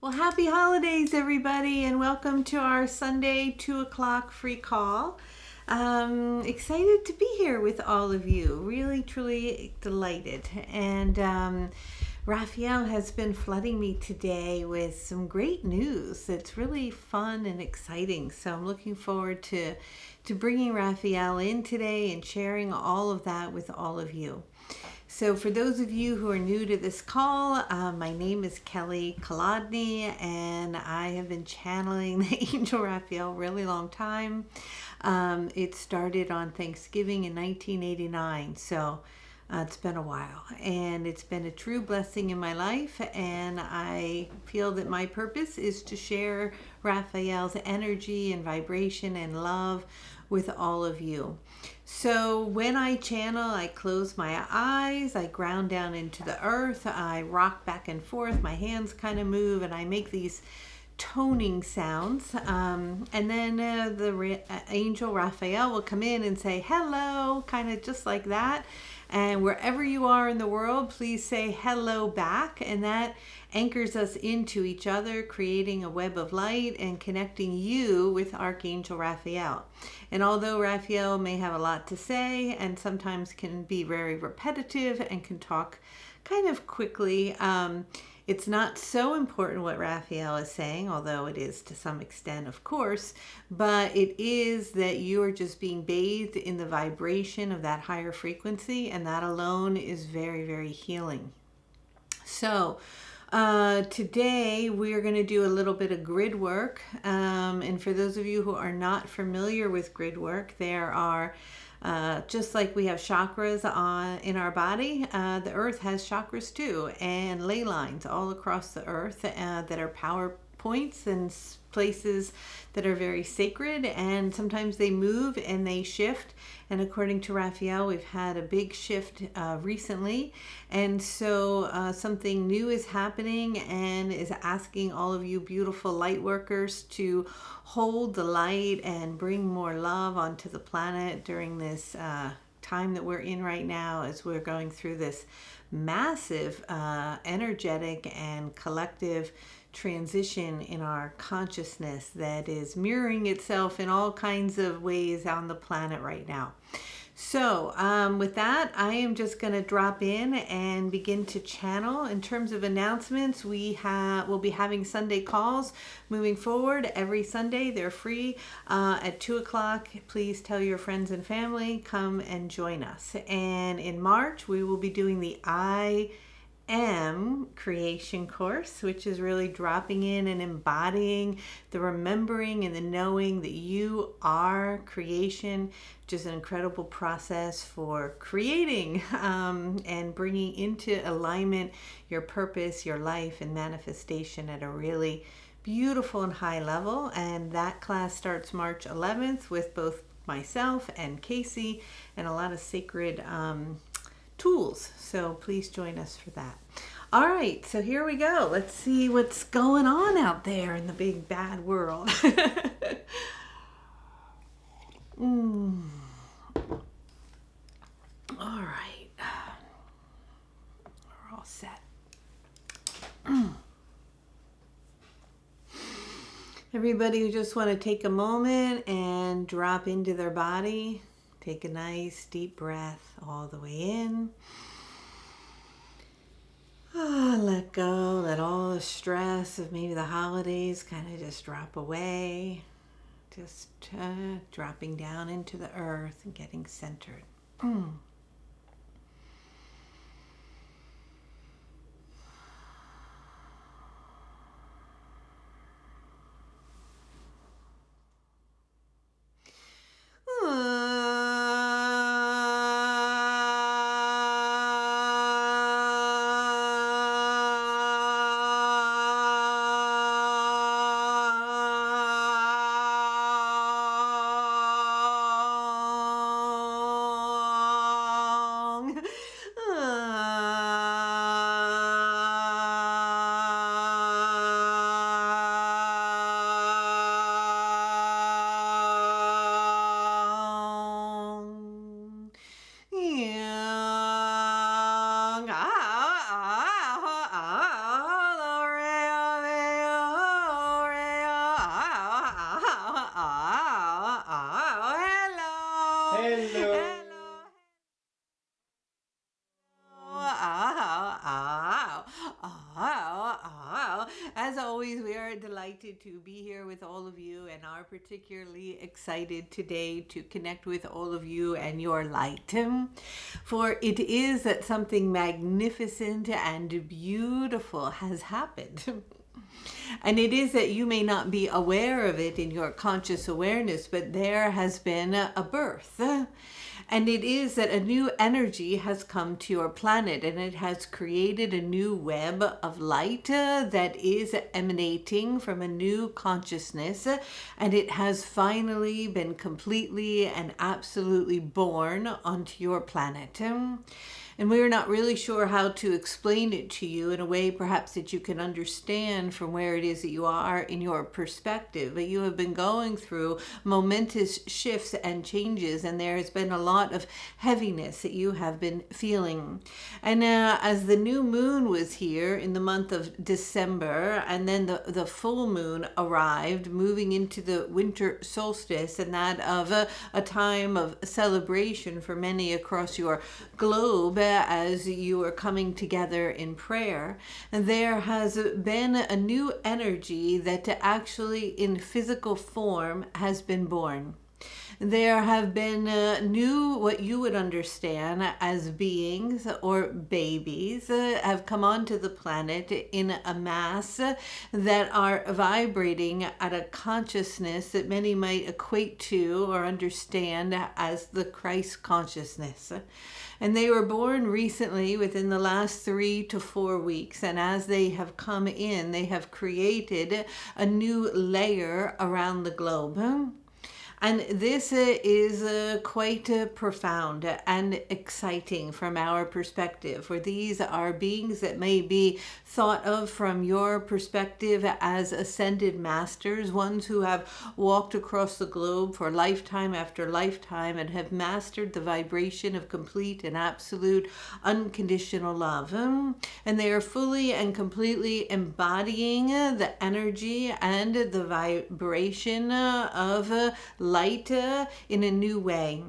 Well, happy holidays, everybody, and welcome to our Sunday 2 o'clock free call. Excited to be here with all of you. Really, truly delighted. And Raphael has been flooding me today with some great news. It's really fun and exciting. So I'm looking forward to bringing Raphael in today and sharing all of that with all of you. So for those of you who are new to this call, my name is Kelly Kolodny, and I have been channeling the Angel Raphael a really long time. It started on Thanksgiving in 1989, so it's been a while, and it's been a true blessing in my life, and I feel that my purpose is to share Raphael's energy and vibration and love with all of you. So when I channel, I close my eyes, I ground down into the earth, I rock back and forth, my hands kind of move, and I make these toning sounds. And then the angel Raphael will come in and say hello, kind of just like that. And wherever you are in the world, please say hello back. And that anchors us into each other, creating a web of light and connecting you with Archangel Raphael. And although Raphael may have a lot to say and sometimes can be very repetitive and can talk kind of quickly, it's not so important what Raphael is saying, although it is to some extent, of course, but it is that you are just being bathed in the vibration of that higher frequency, and that alone is very, very healing. So, today we are going to do a little bit of grid work, and for those of you who are not familiar with grid work, there are just like we have chakras in our body, the earth has chakras too, and ley lines all across the earth that are power points and places that are very sacred, and sometimes they move and they shift. And according to Raphael, we've had a big shift recently, and so something new is happening and is asking all of you beautiful light workers to hold the light and bring more love onto the planet during this time that we're in right now, as we're going through this massive energetic and collective transition in our consciousness that is mirroring itself in all kinds of ways on the planet right now. So with that, I am just going to drop in and begin to channel. In terms of announcements, we'll be having Sunday calls moving forward every Sunday. They're free at 2 o'clock. Please tell your friends and family, come and join us. And in March, we will be doing the I Am creation course, which is really dropping in and embodying the remembering and the knowing that you are creation, which is an incredible process for creating and bringing into alignment your purpose, your life, and manifestation at a really beautiful and high level. And that class starts March 11th with both myself and Casey and a lot of sacred tools. So please join us for that. All right, so here we go. Let's see what's going on out there in the big bad world. All right. We're all set. Everybody who just want to take a moment and drop into their body. Take a nice deep breath all the way in. Let go. Let all the stress of maybe the holidays kind of just drop away. Just dropping down into the earth and getting centered. Well, as always, we are delighted to be here with all of you and are particularly excited today to connect with all of you and your light. For it is that something magnificent and beautiful has happened. And it is that you may not be aware of it in your conscious awareness, but there has been a birth. And it is that a new energy has come to your planet, and it has created a new web of light that is emanating from a new consciousness, and it has finally been completely and absolutely born onto your planet. And we're not really sure how to explain it to you in a way perhaps that you can understand from where it is that you are in your perspective. But you have been going through momentous shifts and changes, and there has been a lot of heaviness that you have been feeling. And as the new moon was here in the month of December, and then the full moon arrived, moving into the winter solstice, and that of a time of celebration for many across your globe, as you are coming together in prayer, and there has been a new energy that actually in physical form has been born. There have been new, what you would understand as beings or babies, have come onto the planet in a mass that are vibrating at a consciousness that many might equate to or understand as the Christ consciousness. And they were born recently within the last 3 to 4 weeks. And as they have come in, they have created a new layer around the globe. And this is quite profound and exciting from our perspective, for these are beings that may be thought of from your perspective as ascended masters, ones who have walked across the globe for lifetime after lifetime and have mastered the vibration of complete and absolute unconditional love. And they are fully and completely embodying the energy and the vibration of light in a new way.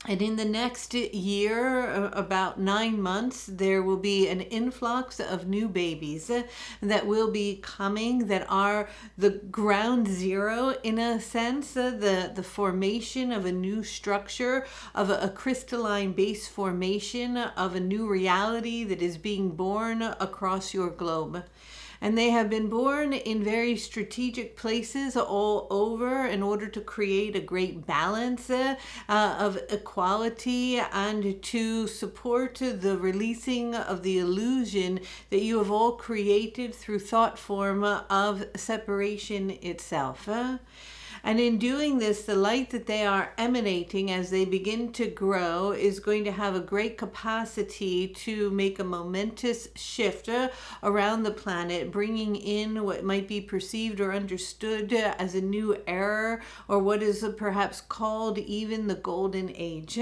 And in the next year, about 9 months, there will be an influx of new babies that will be coming, that are the ground zero, in a sense, the formation of a new structure, of a crystalline base formation of a new reality that is being born across your globe. And they have been born in very strategic places all over in order to create a great balance of equality and to support the releasing of the illusion that you have all created through thought form of separation itself. And in doing this, the light that they are emanating as they begin to grow is going to have a great capacity to make a momentous shift around the planet, bringing in what might be perceived or understood as a new era, or what is perhaps called even the golden age.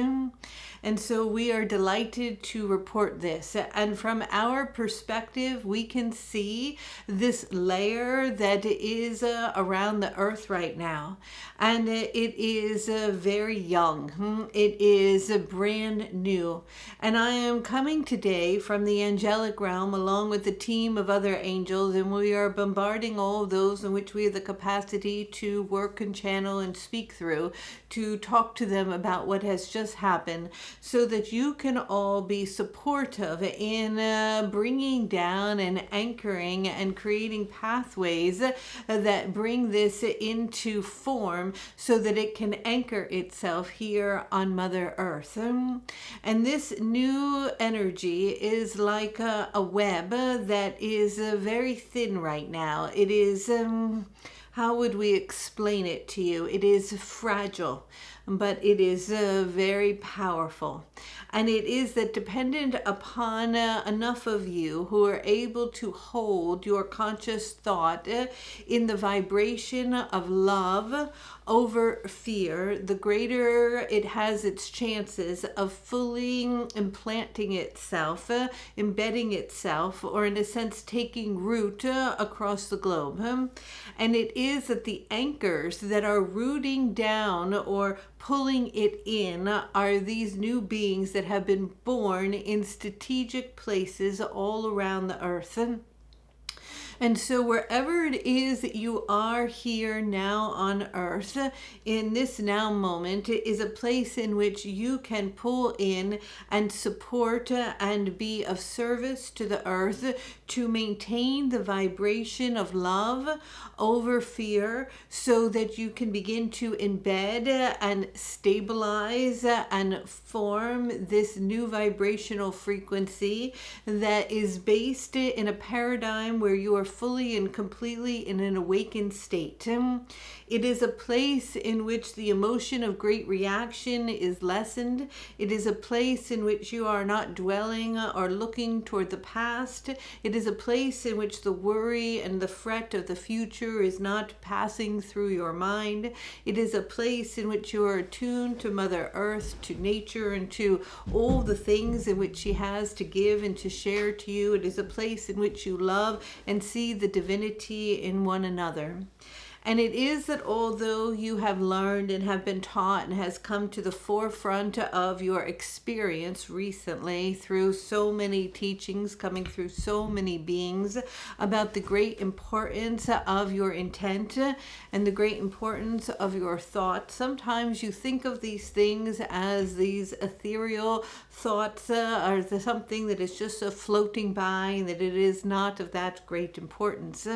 And so we are delighted to report this. And from our perspective, we can see this layer that is around the earth right now. And it is very young. It is brand new. And I am coming today from the angelic realm along with a team of other angels, and we are bombarding all of those in which we have the capacity to work and channel and speak through, to talk to them about what has just happened, so that you can all be supportive in bringing down and anchoring and creating pathways that bring this into form so that it can anchor itself here on Mother Earth. And this new energy is like a web that is very thin right now. It is, how would we explain it to you? It is fragile, but it is very powerful. And it is that dependent upon enough of you who are able to hold your conscious thought in the vibration of love over fear, the greater it has its chances of fully implanting itself, embedding itself, or in a sense taking root across the globe. And it is that the anchors that are rooting down or pulling it in are these new beings that have been born in strategic places all around the earth. And so, wherever it is that you are here now on earth, in this now moment, is a place in which you can pull in and support and be of service to the earth to maintain the vibration of love over fear, so that you can begin to embed and stabilize and form this new vibrational frequency that is based in a paradigm where you are fully and completely in an awakened state. It is a place in which the emotion of great reaction is lessened. It is a place in which you are not dwelling or looking toward the past. It is a place in which the worry and the fret of the future is not passing through your mind. It is a place in which you are attuned to Mother Earth, to nature, and to all the things in which she has to give and to share to you. It is a place in which you love and see the divinity in one another. And it is that although you have learned and have been taught and has come to the forefront of your experience recently through so many teachings coming through so many beings about the great importance of your intent and the great importance of your thought, sometimes you think of these things as these ethereal thoughts or something that is just floating by, and that it is not of that great importance.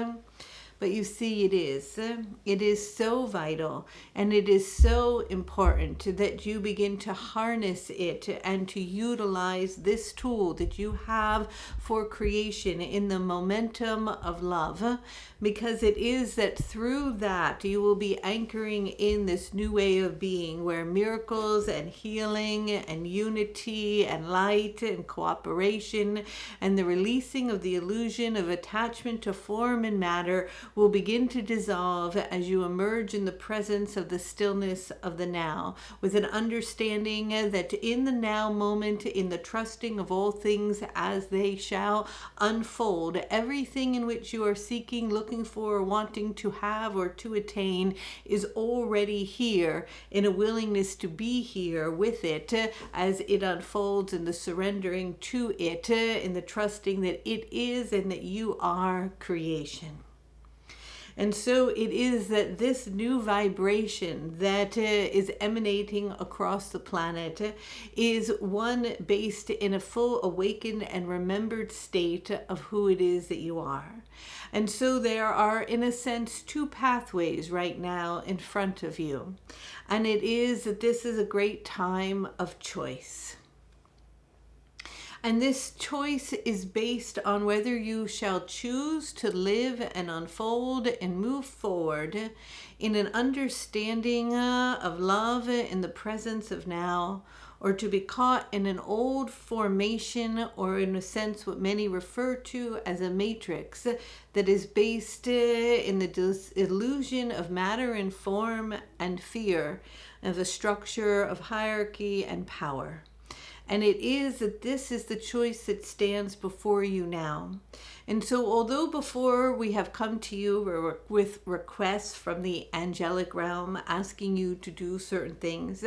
But you see, it is. It is so vital and it is so important that you begin to harness it and to utilize this tool that you have for creation in the momentum of love, because it is that through that you will be anchoring in this new way of being where miracles and healing and unity and light and cooperation and the releasing of the illusion of attachment to form and matter will begin to dissolve as you emerge in the presence of the stillness of the now, with an understanding that in the now moment, in the trusting of all things as they shall unfold, everything in which you are seeking, looking for, wanting to have or to attain is already here, in a willingness to be here with it as it unfolds, in the surrendering to it, in the trusting that it is and that you are creation. And so it is that this new vibration that is emanating across the planet is one based in a full awakened and remembered state of who it is that you are. And so there are, in a sense, two pathways right now in front of you. And it is that this is a great time of choice. And this choice is based on whether you shall choose to live and unfold and move forward in an understanding of love in the presence of now, or to be caught in an old formation, or in a sense what many refer to as a matrix that is based in the illusion of matter and form and fear, of a structure of hierarchy and power. And it is that this is the choice that stands before you now. And so although before we have come to you with requests from the angelic realm asking you to do certain things,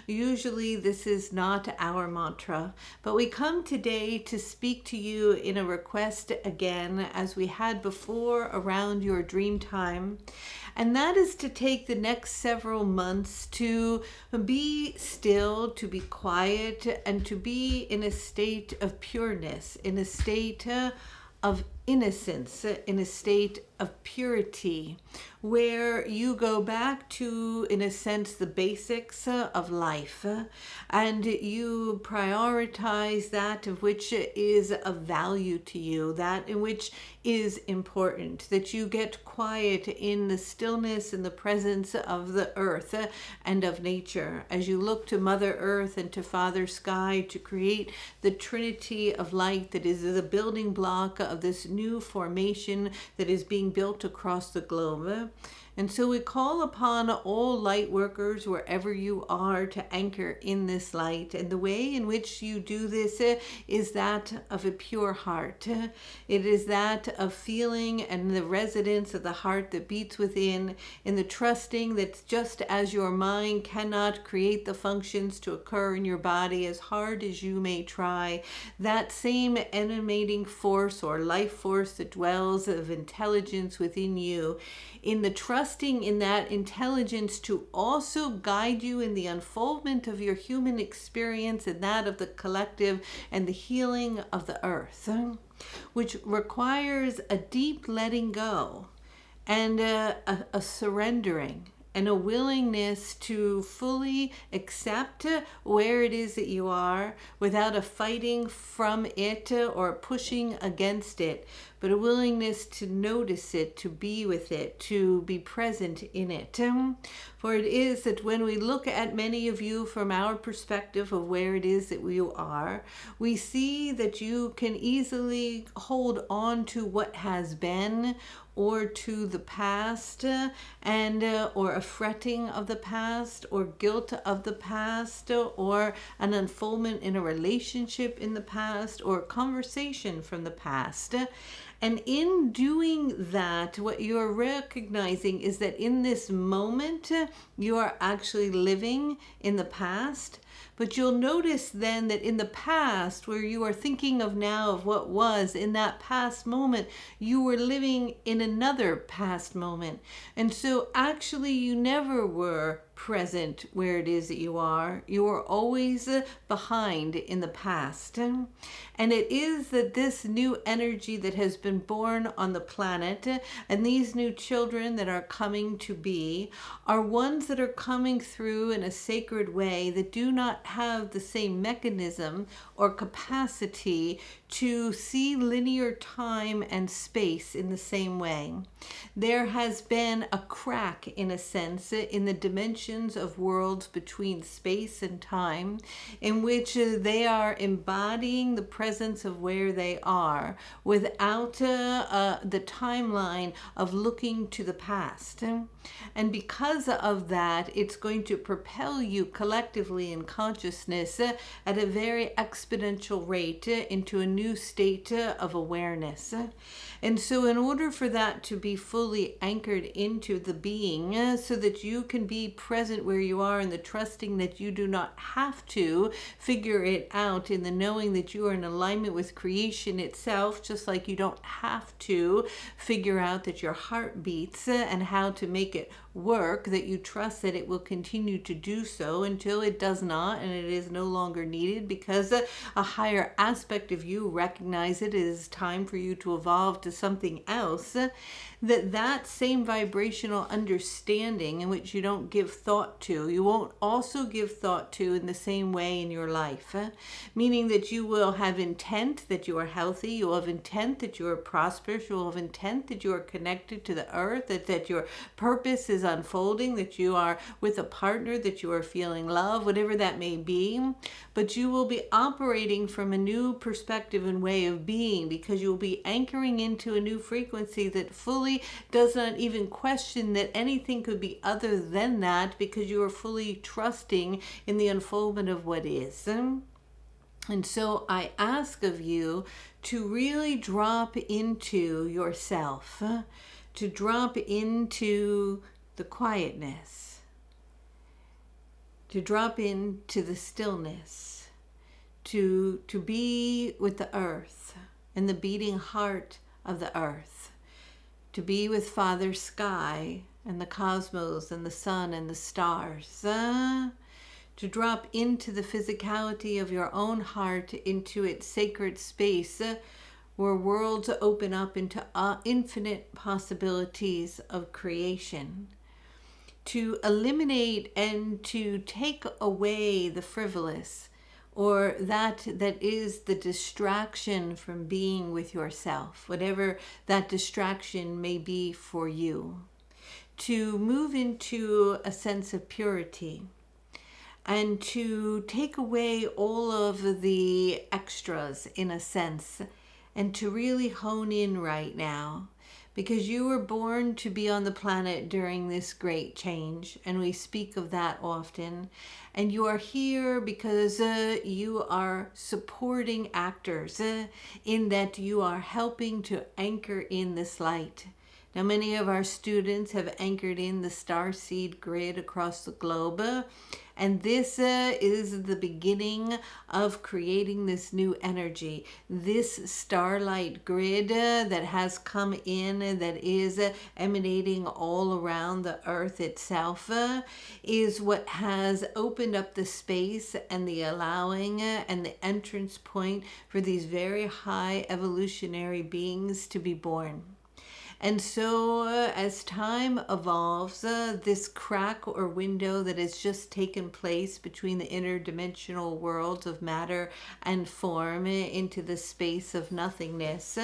usually this is not our mantra. But we come today to speak to you in a request again, as we had before around your dream time. And that is to take the next several months to be still, to be quiet, and to be in a state of pureness, in a state of innocence, in a state of purity, where you go back to, in a sense, the basics of life, and you prioritize that of which is of value to you, that in which is important, that you get quiet in the stillness and the presence of the earth and of nature, as you look to Mother Earth and to Father Sky to create the trinity of light that is the building block of this new formation that is being built across the globe. And so we call upon all light workers wherever you are to anchor in this light. And the way in which you do this is that of a pure heart. It is that of feeling and the resonance of the heart that beats within, in the trusting that just as your mind cannot create the functions to occur in your body as hard as you may try, that same animating force or life force that dwells of intelligence within you, in the trusting in that intelligence to also guide you in the unfoldment of your human experience and that of the collective and the healing of the earth, which requires a deep letting go and a surrendering and a willingness to fully accept where it is that you are without a fighting from it or pushing against it, but a willingness to notice it, to be with it, to be present in it. For it is that when we look at many of you from our perspective of where it is that you are, we see that you can easily hold on to what has been, or to the past, and or a fretting of the past, or guilt of the past, or an unfoldment in a relationship in the past, or a conversation from the past. And in doing that, what you're recognizing is that in this moment, you are actually living in the past. But you'll notice then that in the past, where you are thinking of now of what was in that past moment, you were living in another past moment. And so actually you never were present where it is that you are. You are always behind in the past. And it is that this new energy that has been born on the planet and these new children that are coming to be are ones that are coming through in a sacred way that do not have the same mechanism or capacity to see linear time and space in the same way. There has been a crack, in a sense, in the dimensions of worlds between space and time, in which they are embodying the presence of where they are without the timeline of looking to the past. And because of that, it's going to propel you collectively in consciousness at a very exponential rate into a new state of awareness. And so in order for that to be fully anchored into the being, so that you can be present where you are in the trusting that you do not have to figure it out, in the knowing that you are in alignment with creation itself, just like you don't have to figure out that your heart beats and how to make it work, that you trust that it will continue to do so until it does not and it is no longer needed, because a higher aspect of you recognize it is time for you to evolve to something else. That same vibrational understanding in which you don't give thought to, you won't also give thought to in the same way in your life. Meaning that you will have intent that you are healthy, you will have intent that you are prosperous, you will have intent that you are connected to the earth, that your purpose is unfolding, that you are with a partner, that you are feeling love, whatever that may be. But you will be operating from a new perspective and way of being, because you will be anchoring into a new frequency that fully does not even question that anything could be other than that, because you are fully trusting in the unfoldment of what is. And so I ask of you to really drop into yourself, to drop into the quietness, to drop into the stillness, to be with the earth and the beating heart of the earth, to be with Father Sky and the cosmos and the sun and the stars, to drop into the physicality of your own heart, into its sacred space, where worlds open up into infinite possibilities of creation, to eliminate and to take away the frivolous, or that is the distraction from being with yourself, whatever that distraction may be for you, to move into a sense of purity, and to take away all of the extras, in a sense, and to really hone in right now. because you were born to be on the planet during this great change, and we speak of that often. And you are here because you are supporting actors, in that you are helping to anchor in this light. Now, many of our students have anchored in the starseed grid across the globe, and this is the beginning of creating this new energy. This starlight grid that has come in, that is emanating all around the earth itself, is what has opened up the space and the allowing and the entrance point for these very high evolutionary beings to be born. And so, as time evolves, this crack or window that has just taken place between the interdimensional worlds of matter and form into the space of nothingness,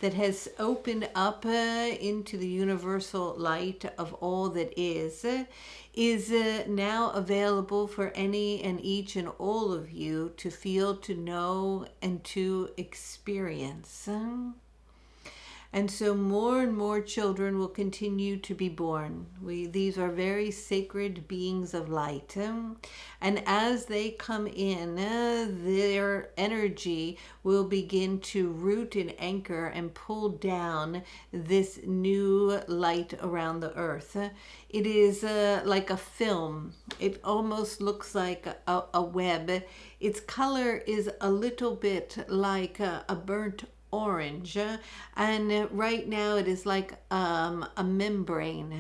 that has opened up into the universal light of all that is now available for any and each and all of you to feel, to know, and to experience. And so more and more children will continue to be born. These are very sacred beings of light. And as they come in, their energy will begin to root and anchor and pull down this new light around the earth. It is like a film. It almost looks like a web. Its color is a little bit like a burnt orange, and right now it is like a membrane.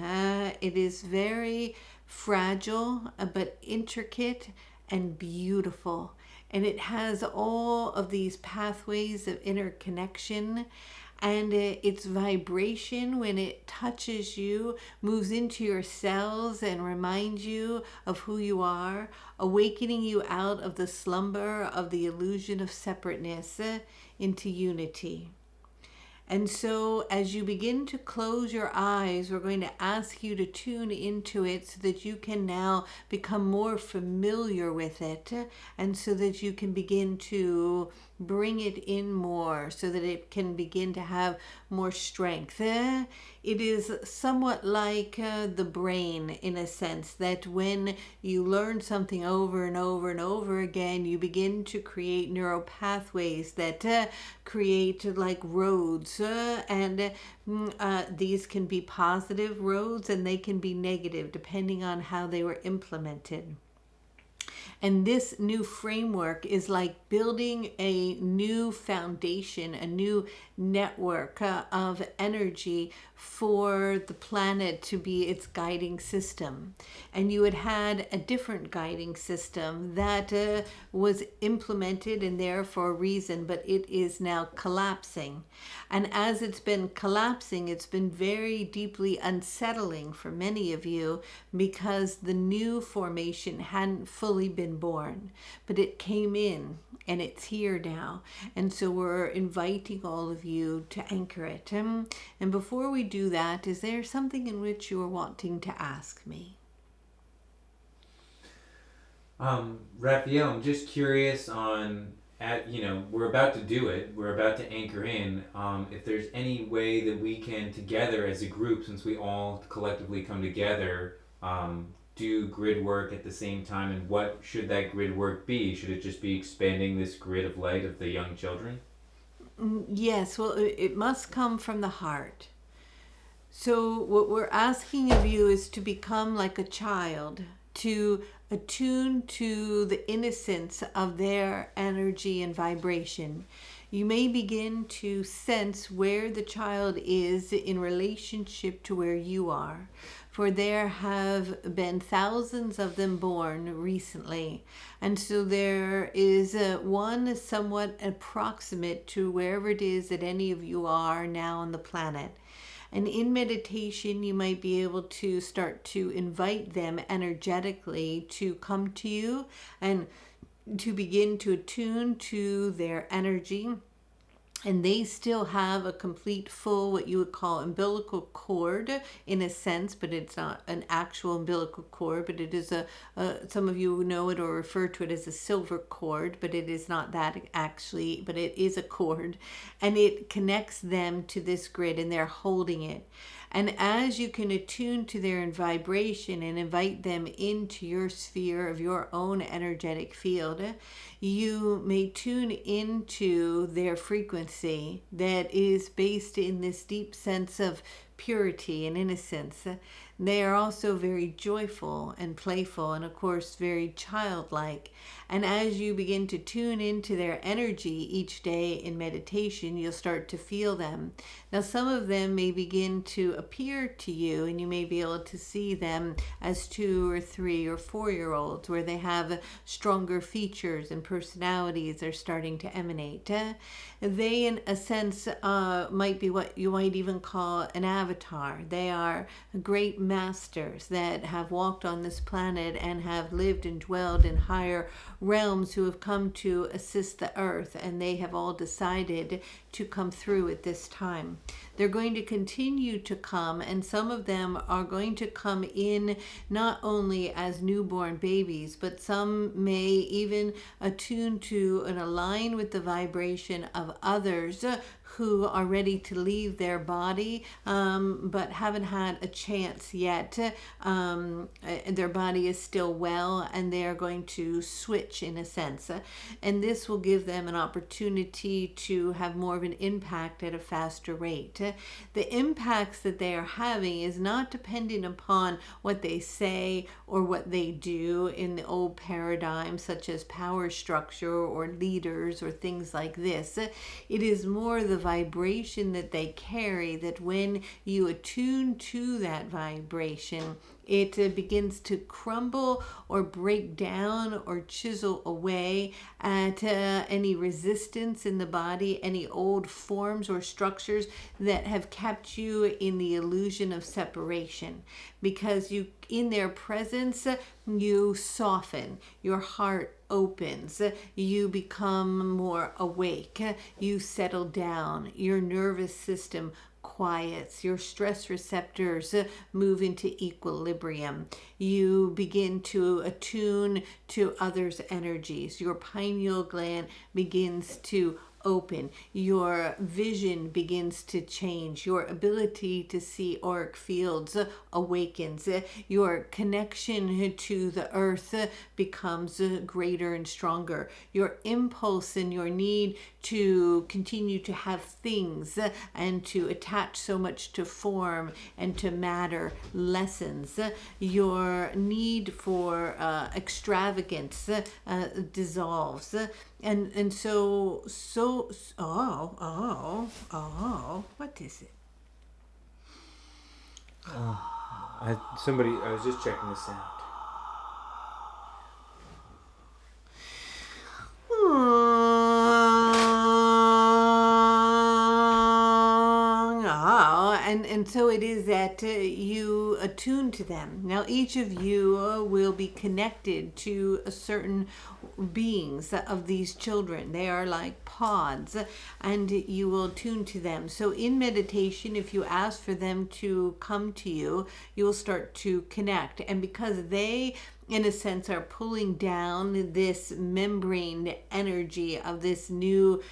It is very fragile, but intricate and beautiful, and it has all of these pathways of interconnection. And its vibration, when it touches you, moves into your cells and reminds you of who you are, awakening you out of the slumber of the illusion of separateness into unity. And so as you begin to close your eyes, we're going to ask you to tune into it so that you can now become more familiar with it, and so that you can begin to bring it in more, so that it can begin to have more strength. It is somewhat like the brain, in a sense, that when you learn something over and over and over again, you begin to create neural pathways that create like roads, and these can be positive roads and they can be negative depending on how they were implemented. And this new framework is like building a new foundation, a new network of energy for the planet to be its guiding system. And you had a different guiding system that was implemented and there for a reason, but it is now collapsing. And as it's been collapsing, it's been very deeply unsettling for many of you, because the new formation hadn't fully been born, but it came in and it's here now. And so we're inviting all of you to anchor it. And before we do that, is there something in which you are wanting to ask me? Raphael, I'm just curious on, we're about to do it. We're about to anchor in. If there's any way that we can together as a group, since we all collectively come together, do grid work at the same time, and what should that grid work be? Should it just be expanding this grid of light of the young children? Yes, well, it must come from the heart. So what we're asking of you is to become like a child, to attune to the innocence of their energy and vibration. You may begin to sense where the child is in relationship to where you are. For there have been thousands of them born recently. And so there is one somewhat approximate to wherever it is that any of you are now on the planet. And in meditation, you might be able to start to invite them energetically to come to you and to begin to attune to their energy, and they still have a complete full what you would call umbilical cord in a sense, but it's not an actual umbilical cord, but it is some of you know it or refer to it as a silver cord, but it is not that actually, but it is a cord, and it connects them to this grid, and they're holding it. And as you can attune to their vibration and invite them into your sphere of your own energetic field, you may tune into their frequency that is based in this deep sense of purity and innocence. They are also very joyful and playful, and of course very childlike. And as you begin to tune into their energy each day in meditation, you'll start to feel them. Now, some of them may begin to appear to you, and you may be able to see them as 2 or 3 or 4-year-olds, where they have stronger features and personalities are starting to emanate. They, in a sense, might be what you might even call an avatar. They are great masters that have walked on this planet and have lived and dwelled in higher realms, who have come to assist the earth, and they have all decided to come through at this time. They're going to continue to come, and some of them are going to come in not only as newborn babies, but some may even attune to and align with the vibration of others who are ready to leave their body, but haven't had a chance yet. Their body is still well, and they are going to switch in a sense. And this will give them an opportunity to have more of an impact at a faster rate. The impacts that they are having is not dependent upon what they say or what they do in the old paradigm, such as power structure or leaders or things like this. It is more the vibration that they carry, that when you attune to that vibration, it begins to crumble or break down or chisel away at any resistance in the body, any old forms or structures that have kept you in the illusion of separation. Because you, in their presence, you soften, your heart opens, you become more awake, you settle down, your nervous system quiets, your stress receptors move into equilibrium. You begin to attune to others' energies. Your pineal gland begins to open. Your vision begins to change. Your ability to see auric fields awakens. Your connection to the earth becomes greater and stronger. Your impulse and your need to continue to have things and to attach so much to form and to matter lessens. Your need for extravagance dissolves. And so what is it? I was just checking the sound. And so it is that you attune to them. Now, each of you will be connected to a certain beings of these children. They are like pods, and you will tune to them. So in meditation, if you ask for them to come to you, you will start to connect. And because they, in a sense, are pulling down this membrane energy of this new,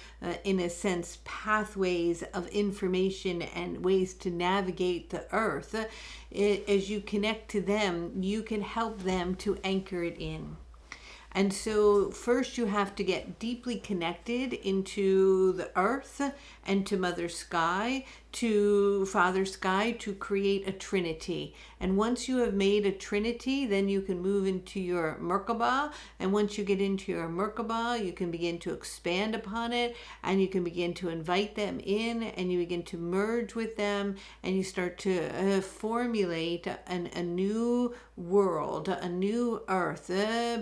in a sense, pathways of information and ways to navigate the earth, as you connect to them, you can help them to anchor it in. And so first you have to get deeply connected into the earth and to Mother Sky, to Father Sky, to create a trinity. And once you have made a trinity, then you can move into your Merkaba. And once you get into your Merkaba, you can begin to expand upon it, and you can begin to invite them in, and you begin to merge with them, and you start to formulate a new world, a new earth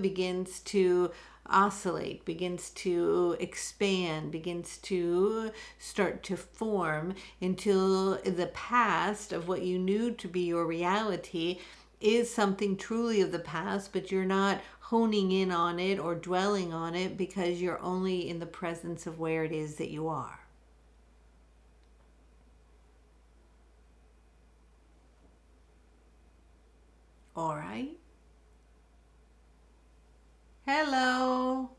begins to oscillate, begins to expand, begins to start to form, until the past of what you knew to be your reality is something truly of the past, but you're not honing in on it or dwelling on it, because you're only in the presence of where it is that you are. All right. Hello.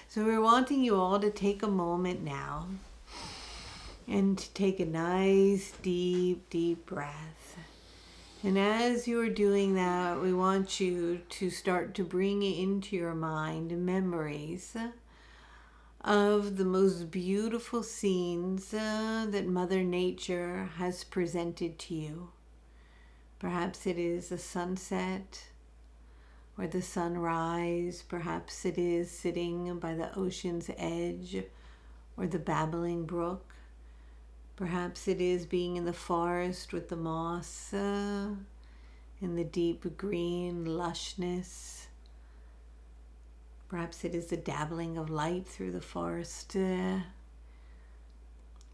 So we're wanting you all to take a moment now and to take a nice, deep, deep breath. And as you are doing that, we want you to start to bring into your mind memories of the most beautiful scenes that Mother Nature has presented to you. Perhaps it is a sunset or the sunrise. Perhaps it is sitting by the ocean's edge or the babbling brook. Perhaps it is being in the forest with the moss and the deep green lushness. Perhaps it is the dabbling of light through the forest.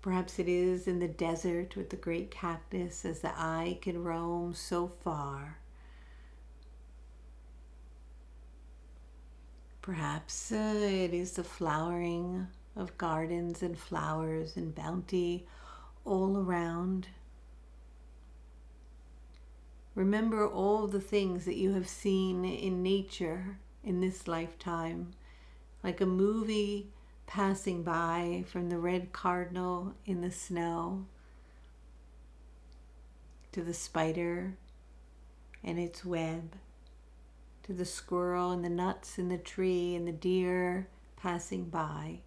Perhaps it is in the desert with the great cactus as the eye can roam so far. Perhaps it is the flowering of gardens and flowers and bounty all around. Remember all the things that you have seen in nature in this lifetime, like a movie passing by, from the red cardinal in the snow to the spider and its web, to the squirrel and the nuts in the tree and the deer passing by,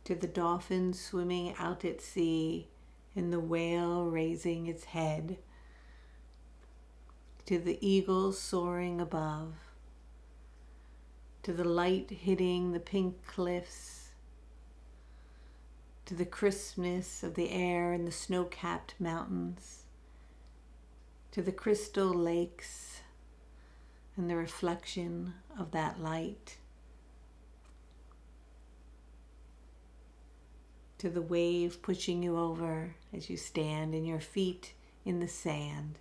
to the dolphin swimming out at sea and the whale raising its head, to the eagle soaring above, to the light hitting the pink cliffs, to the crispness of the air in the snow-capped mountains, to the crystal lakes and the reflection of that light, to the wave pushing you over as you stand and your feet in the sand,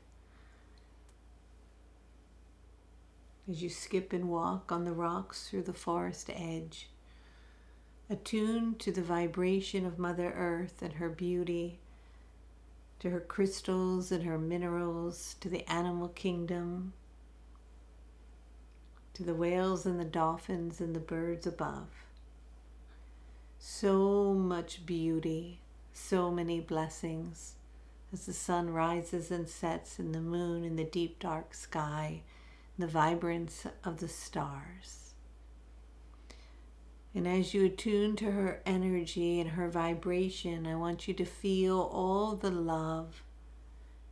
as you skip and walk on the rocks through the forest edge, attuned to the vibration of Mother Earth and her beauty, to her crystals and her minerals, to the animal kingdom, to the whales and the dolphins and the birds above. So much beauty, so many blessings as the sun rises and sets and the moon in the deep dark sky, the vibrance of the stars. And as you attune to her energy and her vibration, I want you to feel all the love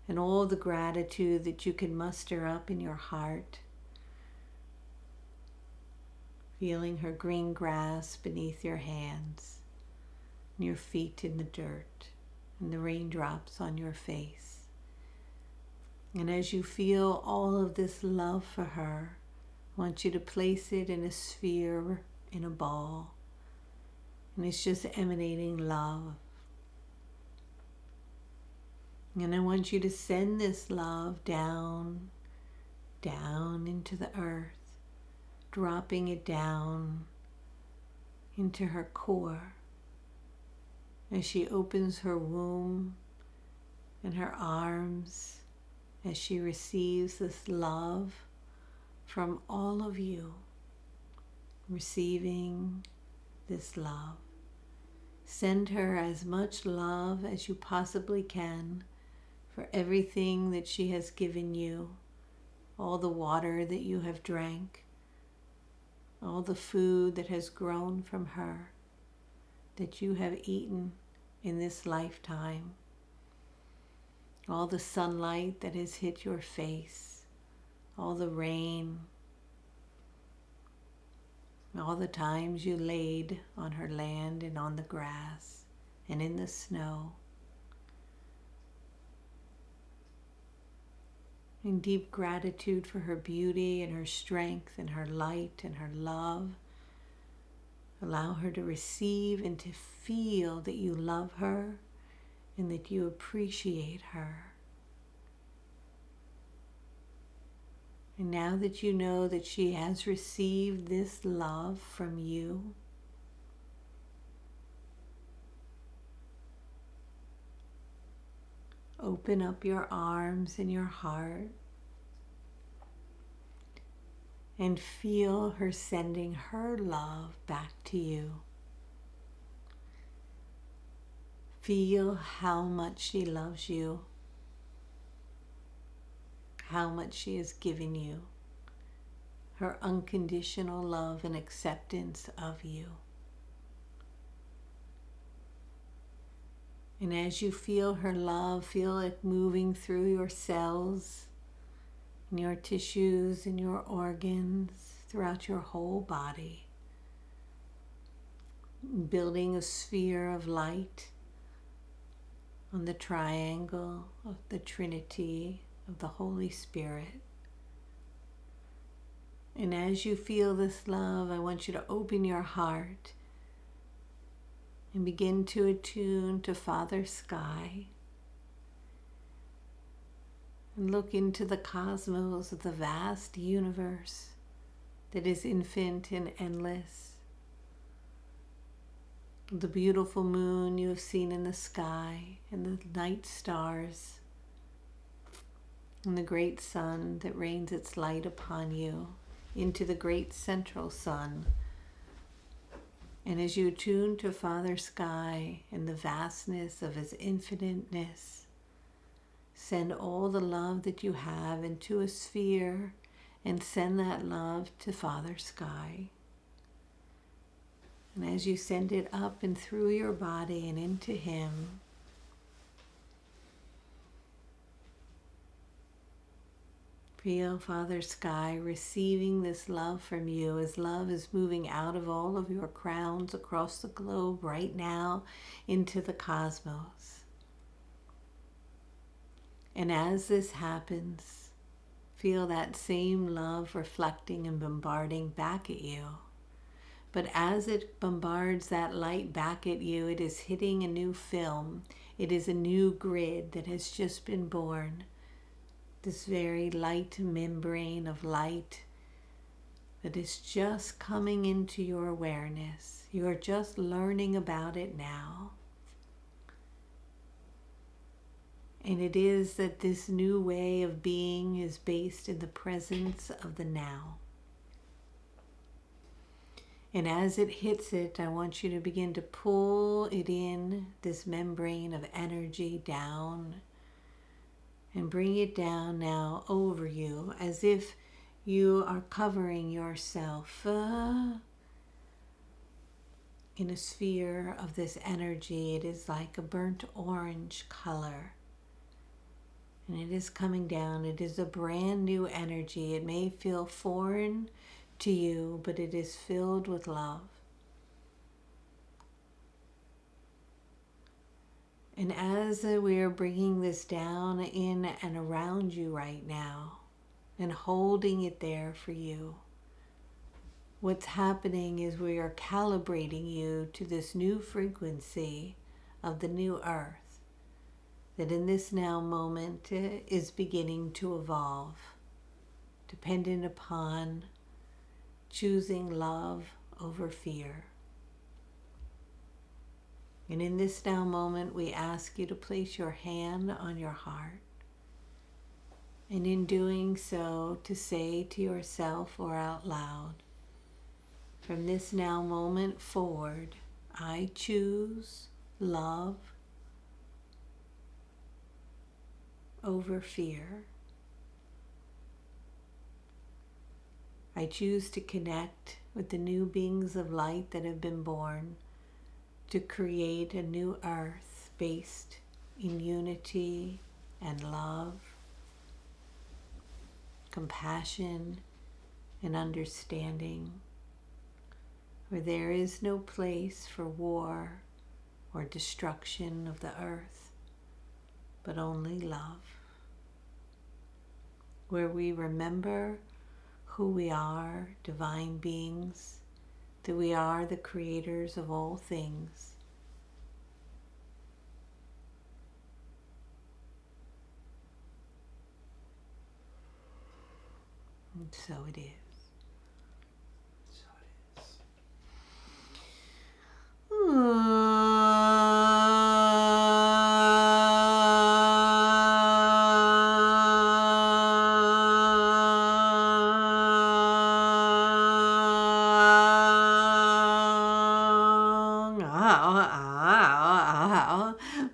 and all the gratitude that you can muster up in your heart. Feeling her green grass beneath your hands, and your feet in the dirt, and the raindrops on your face. And as you feel all of this love for her, I want you to place it in a sphere, in a ball, and it's just emanating love. And I want you to send this love down, down into the earth, dropping it down into her core as she opens her womb and her arms, as she receives this love from all of you, receiving this love. Send her as much love as you possibly can for everything that she has given you, all the water that you have drank, all the food that has grown from her, that you have eaten in this lifetime, all the sunlight that has hit your face, all the rain, all the times you laid on her land and on the grass and in the snow. In deep gratitude for her beauty and her strength and her light and her love, allow her to receive and to feel that you love her and that you appreciate her. And now that you know that she has received this love from you, open up your arms and your heart and feel her sending her love back to you. Feel how much she loves you, how much she has given you, her unconditional love and acceptance of you. And as you feel her love, feel it moving through your cells, in your tissues, in your organs, throughout your whole body, building a sphere of light on the triangle of the Trinity of the Holy Spirit. And as you feel this love, I want you to open your heart and begin to attune to Father Sky. And look into the cosmos of the vast universe that is infinite and endless. The beautiful moon you have seen in the sky, and the night stars, and the great sun that rains its light upon you, into the great central sun. And as you attune to Father Sky and the vastness of his infiniteness, send all the love that you have into a sphere and send that love to Father Sky. And as you send it up and through your body and into him, feel Father Sky receiving this love from you as love is moving out of all of your crowns across the globe right now into the cosmos. And as this happens, feel that same love reflecting and bombarding back at you. But as it bombards that light back at you, it is hitting a new film. It is a new grid that has just been born. This very light membrane of light that is just coming into your awareness. You are just learning about it now. And it is that this new way of being is based in the presence of the now. And as it hits it, I want you to begin to pull it in, this membrane of energy down, and bring it down now over you as if you are covering yourself in a sphere of this energy. It is like a burnt orange color. And it is coming down. It is a brand new energy. It may feel foreign to you, but it is filled with love. And as we are bringing this down in and around you right now and holding it there for you, what's happening is we are calibrating you to this new frequency of the new earth that in this now moment is beginning to evolve, dependent upon choosing love over fear. And in this now moment, we ask you to place your hand on your heart. And in doing so, to say to yourself or out loud, from this now moment forward, I choose love over fear. I choose to connect with the new beings of light that have been born to create a new earth based in unity and love, compassion and understanding, where there is no place for war or destruction of the earth, but only love, where we remember who we are, divine beings, that we are the creators of all things. And so it is. So it is.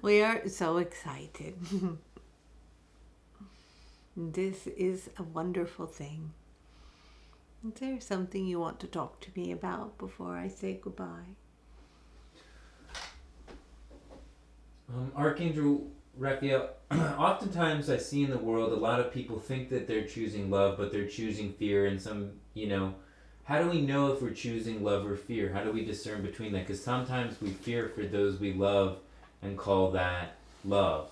We are so excited. This is a wonderful thing. Is there something you want to talk to me about before I say goodbye? Archangel Raphael, oftentimes I see in the world a lot of people think that they're choosing love, but they're choosing fear. And how do we know if we're choosing love or fear? How do we discern between that? Because sometimes we fear for those we love and call that love,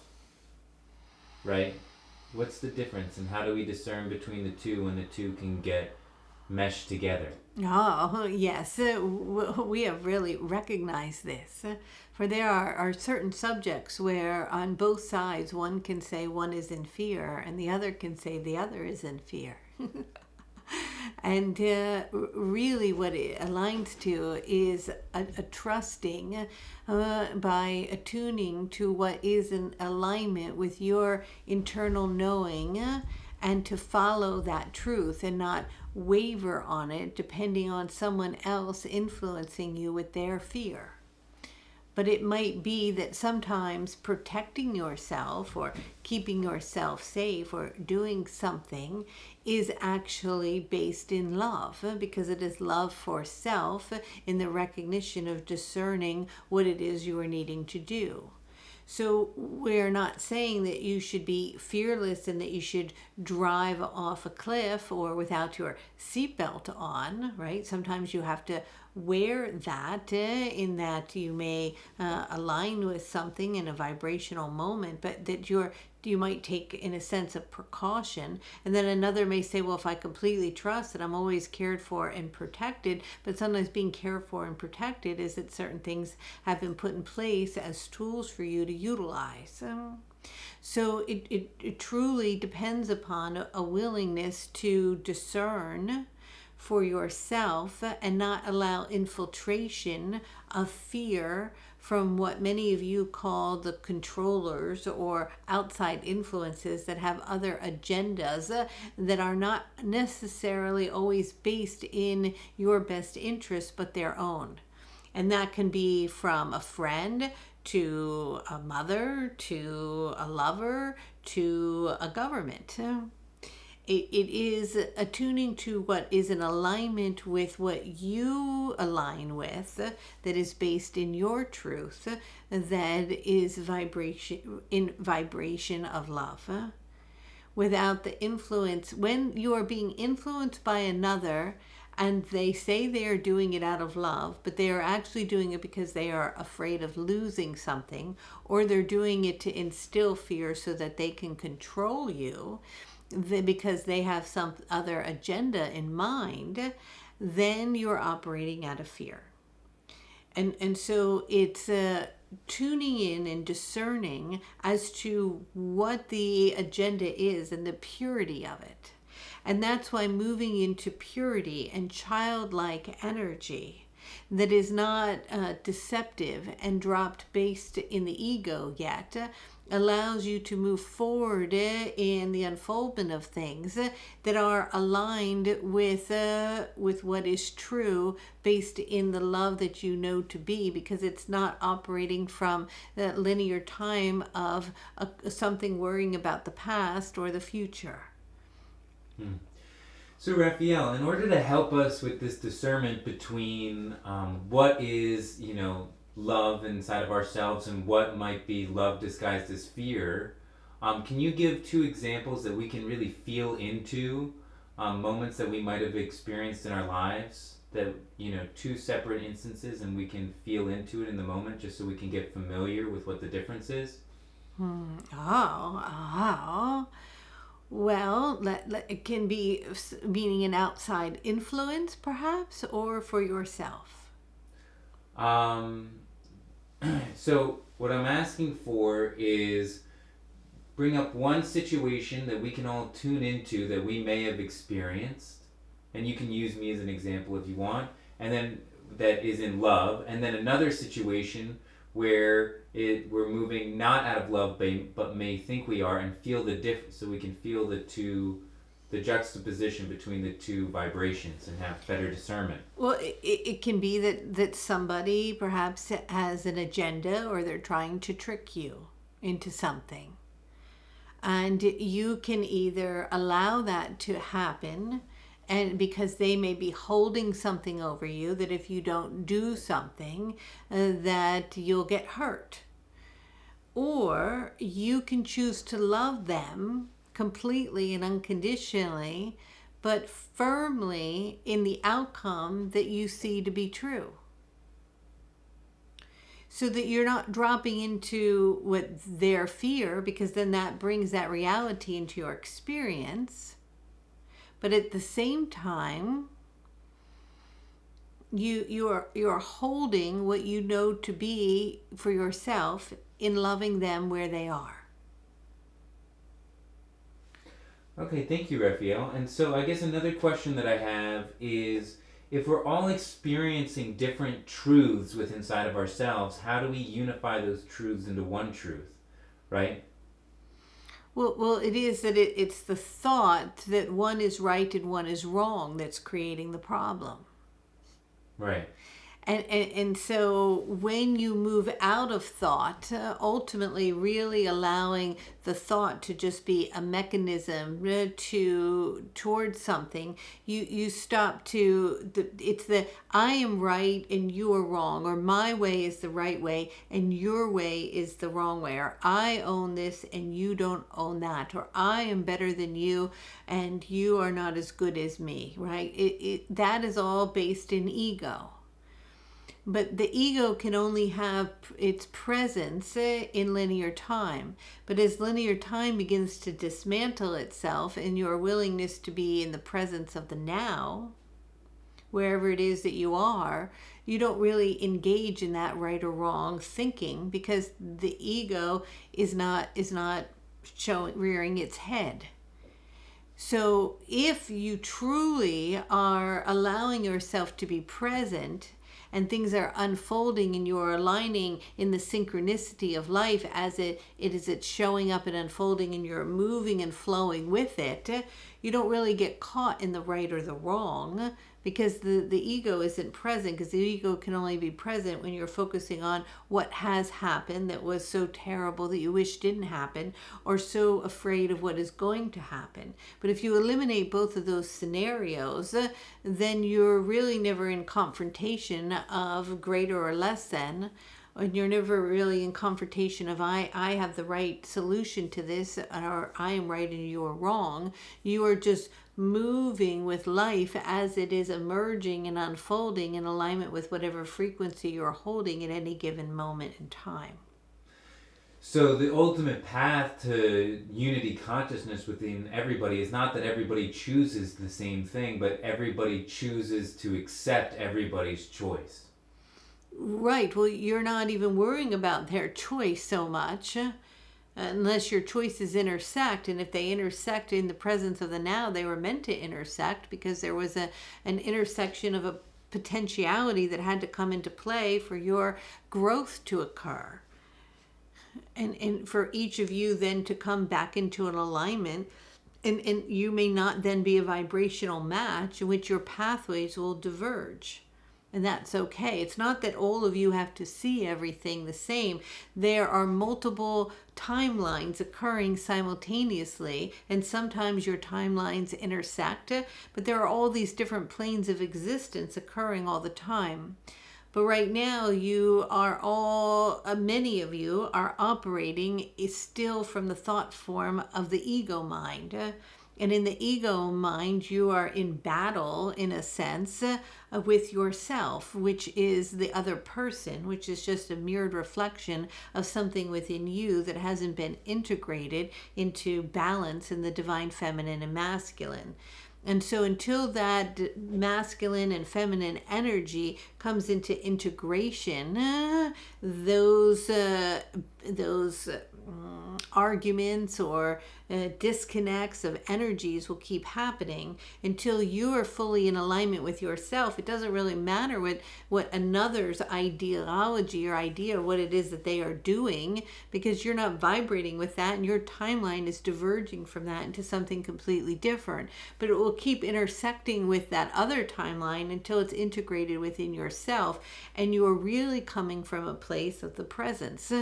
right? What's the difference, and how do we discern between the two when the two can get meshed together? Oh, yes. We have really recognized this. For there are certain subjects where on both sides one can say one is in fear and the other can say the other is in fear. And really what it aligns to is a trusting by attuning to what is in alignment with your internal knowing, and to follow that truth and not waver on it depending on someone else influencing you with their fear. But it might be that sometimes protecting yourself or keeping yourself safe or doing something is actually based in love, because it is love for self in the recognition of discerning what it is you are needing to do. So we're not saying that you should be fearless and that you should drive off a cliff or without your seatbelt on, right? Sometimes you have to wear that in that you may align with something in a vibrational moment, but that you might take in a sense of precaution. And then another may say, well, if I completely trust that I'm always cared for and protected, but sometimes being cared for and protected is that certain things have been put in place as tools for you to utilize. So it truly depends upon a willingness to discern for yourself and not allow infiltration of fear from what many of you call the controllers or outside influences that have other agendas that are not necessarily always based in your best interest but their own. And that can be from a friend to a mother to a lover to a government. It is attuning to what is in alignment with what you align with, that is based in your truth, that is vibration of love. Without the influence, when you are being influenced by another and they say they are doing it out of love, but they are actually doing it because they are afraid of losing something, or they're doing it to instill fear so that they can control you, because they have some other agenda in mind, then you're operating out of fear. And so it's tuning in and discerning as to what the agenda is and the purity of it. And that's why moving into purity and childlike energy that is not deceptive and dropped based in the ego yet allows you to move forward in the unfoldment of things that are aligned with what is true, based in the love that you know to be, because it's not operating from that linear time of something worrying about the past or the future. So Raphael, in order to help us with this discernment between what is, love inside of ourselves and what might be love disguised as fear, can you give two examples that we can really feel into, moments that we might have experienced in our lives, that, two separate instances, and we can feel into it in the moment just so we can get familiar with what the difference is? Well, it can be meaning an outside influence, perhaps, or for yourself. So what I'm asking for is bring up one situation that we can all tune into that we may have experienced, and you can use me as an example if you want, and then that is in love, and then another situation where we're moving not out of love but may think we are, and feel the difference, so we can feel the juxtaposition between the two vibrations and have better discernment. Well, it can be that somebody perhaps has an agenda, or they're trying to trick you into something. And you can either allow that to happen, and because they may be holding something over you, that if you don't do something, that you'll get hurt. Or you can choose to love them completely and unconditionally, but firmly in the outcome that you see to be true. So that you're not dropping into what their fear, because then that brings that reality into your experience. But at the same time, you're holding what you know to be for yourself in loving them where they are. Okay, thank you, Raphael. And so I guess another question that I have is, if we're all experiencing different truths within inside of ourselves, how do we unify those truths into one truth, right? Well, it is that it's the thought that one is right and one is wrong that's creating the problem. Right. And so when you move out of thought, ultimately really allowing the thought to just be a mechanism towards something, you stop to, it's the I am right and you are wrong, or my way is the right way and your way is the wrong way, or I own this and you don't own that, or I am better than you and you are not as good as me, right? That is all based in ego. But the ego can only have its presence in linear time. But as linear time begins to dismantle itself, and your willingness to be in the presence of the now, wherever it is that you are, you don't really engage in that right or wrong thinking, because the ego is not rearing its head. So if you truly are allowing yourself to be present, and things are unfolding and you're aligning in the synchronicity of life as it's showing up and unfolding, and you're moving and flowing with it, you don't really get caught in the right or the wrong, because the ego isn't present, because the ego can only be present when you're focusing on what has happened that was so terrible that you wish didn't happen, or so afraid of what is going to happen. But if you eliminate both of those scenarios, then you're really never in confrontation of greater or less than, and you're never really in confrontation of I have the right solution to this, or I am right and you are wrong. You are just moving with life as it is emerging and unfolding in alignment with whatever frequency you're holding at any given moment in time. So the ultimate path to unity consciousness within everybody is not that everybody chooses the same thing, but everybody chooses to accept everybody's choice. Right. Well, you're not even worrying about their choice so much, unless your choices intersect. And if they intersect in the presence of the now, they were meant to intersect, because there was an intersection of a potentiality that had to come into play for your growth to occur. And for each of you then to come back into an alignment, and you may not then be a vibrational match in which your pathways will diverge. And that's okay. It's not that all of you have to see everything the same. There are multiple timelines occurring simultaneously, and sometimes your timelines intersect, but there are all these different planes of existence occurring all the time. But right now, you are all, many of you are operating still from the thought form of the ego mind. And in the ego mind, you are in battle, in a sense, with yourself, which is the other person, which is just a mirrored reflection of something within you that hasn't been integrated into balance in the divine feminine and masculine. And so until that masculine and feminine energy comes into integration, those arguments or disconnects of energies will keep happening until you are fully in alignment with yourself. It doesn't really matter what another's ideology or idea, what it is that they are doing, because you're not vibrating with that, and your timeline is diverging from that into something completely different. But it will keep intersecting with that other timeline until it's integrated within yourself, and you are really coming from a place of the presence.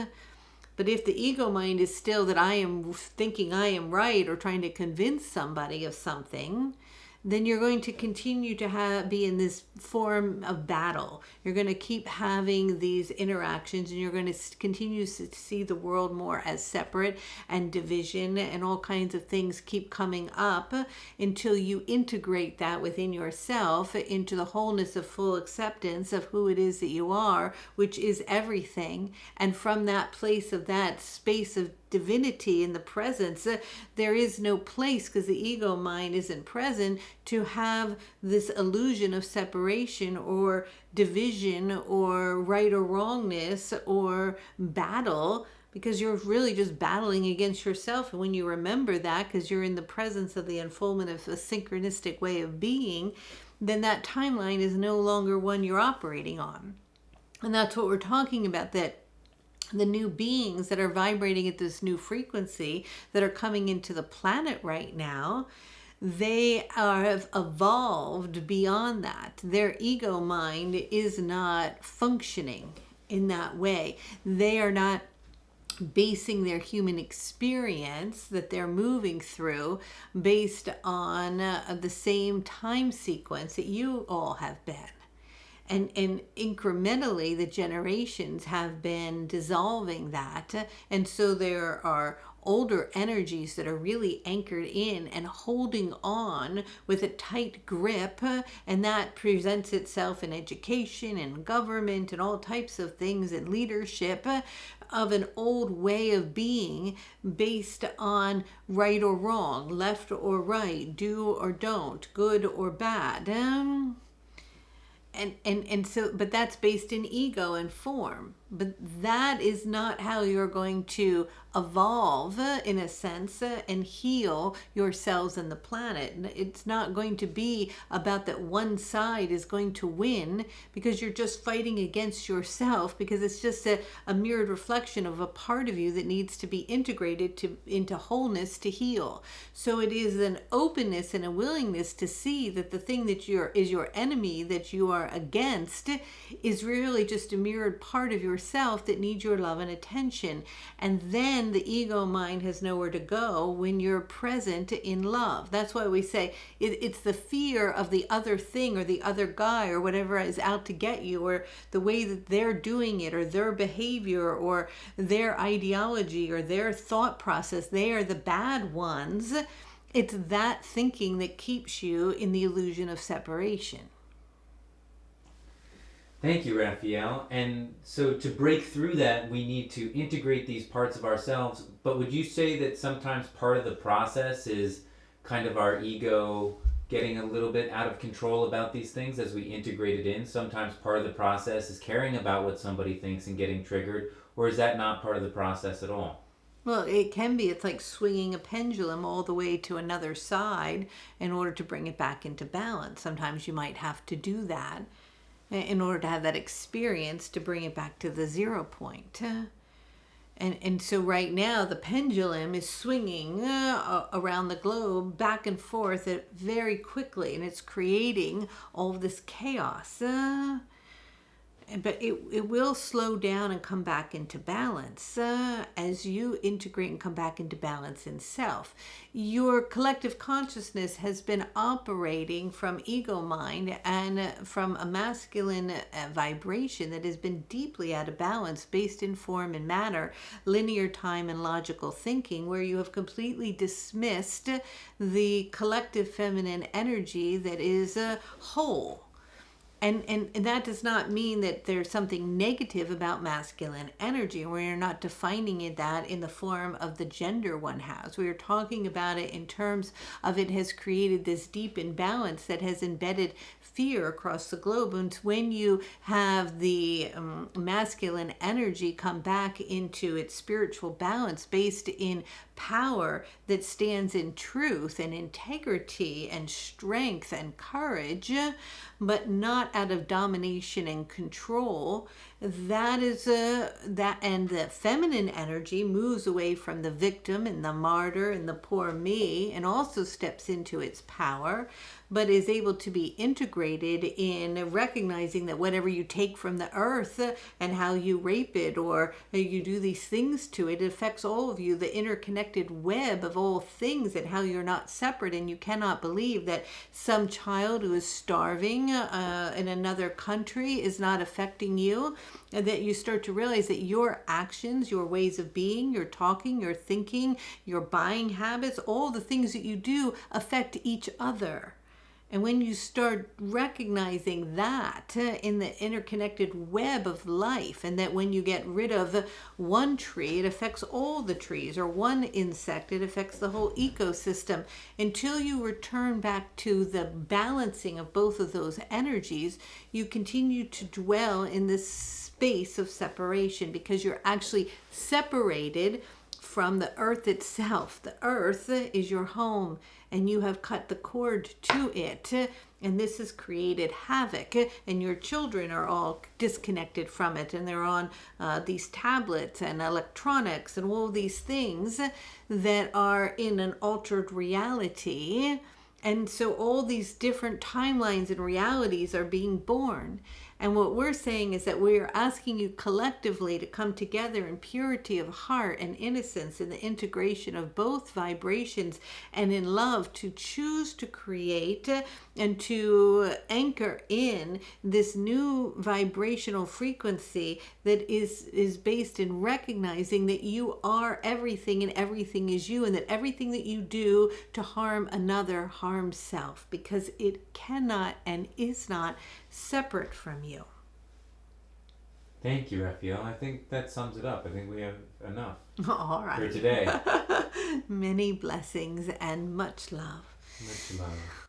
But if the ego mind is still that I am thinking I am right or trying to convince somebody of something, then you're going to continue to be in this form of battle. You're going to keep having these interactions, and you're going to continue to see the world more as separate, and division and all kinds of things keep coming up until you integrate that within yourself into the wholeness of full acceptance of who it is that you are, which is everything. And from that place of that space of divinity in the presence, there is no place, because the ego mind isn't present, to have this illusion of separation or division or right or wrongness or battle, because you're really just battling against yourself. And when you remember that, because you're in the presence of the unfoldment of a synchronistic way of being, then that timeline is no longer one you're operating on. And that's what we're talking about, that the new beings that are vibrating at this new frequency that are coming into the planet right now, they have evolved beyond that. Their ego mind is not functioning in that way. They are not basing their human experience that they're moving through based on the same time sequence that you all have been. And incrementally, the generations have been dissolving that. And so there are older energies that are really anchored in and holding on with a tight grip. And that presents itself in education and government and all types of things, and leadership of an old way of being based on right or wrong, left or right, do or don't, good or bad. And so, but that's based in ego and form. But that is not how you're going to evolve, in a sense, and heal yourselves and the planet. It's not going to be about that one side is going to win, because you're just fighting against yourself, because it's just a mirrored reflection of a part of you that needs to be integrated into wholeness to heal. So it is an openness and a willingness to see that the thing that is your enemy, that you are against, is really just a mirrored part of yourself that needs your love and attention. And then the ego mind has nowhere to go when you're present in love. That's why we say it's the fear of the other thing or the other guy or whatever is out to get you, or the way that they're doing it, or their behavior, or their ideology, or their thought process. They are the bad ones. It's that thinking that keeps you in the illusion of separation. Thank you, Raphael. And so to break through that, we need to integrate these parts of ourselves. But would you say that sometimes part of the process is kind of our ego getting a little bit out of control about these things as we integrate it in? Sometimes part of the process is caring about what somebody thinks and getting triggered, or is that not part of the process at all? Well, it can be. It's like swinging a pendulum all the way to another side in order to bring it back into balance. Sometimes you might have to do that in order to have that experience to bring it back to the 0 point. And so right now the pendulum is swinging around the globe back and forth very quickly, and it's creating all of this chaos. But it will slow down and come back into balance as you integrate and come back into balance in self. Your collective consciousness has been operating from ego mind and from a masculine vibration that has been deeply out of balance, based in form and matter, linear time and logical thinking, where you have completely dismissed the collective feminine energy that is whole. And that does not mean that there's something negative about masculine energy. We're not defining it that in the form of the gender one has. We are talking about it in terms of it has created this deep imbalance that has embedded fear across the globe. And when you have the masculine energy come back into its spiritual balance based in power that stands in truth and integrity and strength and courage, but not out of domination and control, that is that, and the feminine energy moves away from the victim and the martyr and the poor me, and also steps into its power, but is able to be integrated in recognizing that whatever you take from the earth and how you rape it or you do these things to it, it affects all of you, the interconnected web of all things, and how you're not separate. And you cannot believe that some child who is starving in another country is not affecting you, and that you start to realize that your actions, your ways of being, your talking, your thinking, your buying habits, all the things that you do affect each other. And when you start recognizing that in the interconnected web of life, and that when you get rid of one tree, it affects all the trees, or one insect, it affects the whole ecosystem, until you return back to the balancing of both of those energies, you continue to dwell in this space of separation, because you're actually separated from the earth itself. The earth is your home, and you have cut the cord to it, and this has created havoc, and your children are all disconnected from it, and they're on these tablets and electronics and all these things that are in an altered reality. And so all these different timelines and realities are being born. And what we're saying is that we're asking you collectively to come together in purity of heart and innocence, in the integration of both vibrations, and in love to choose to create and to anchor in this new vibrational frequency that is based in recognizing that you are everything and everything is you, and that everything that you do to harm another harms self, because it cannot and is not separate from you. Thank you, Raphael. I think that sums it up. I think we have enough All right. for today. Many blessings and much love. Much love.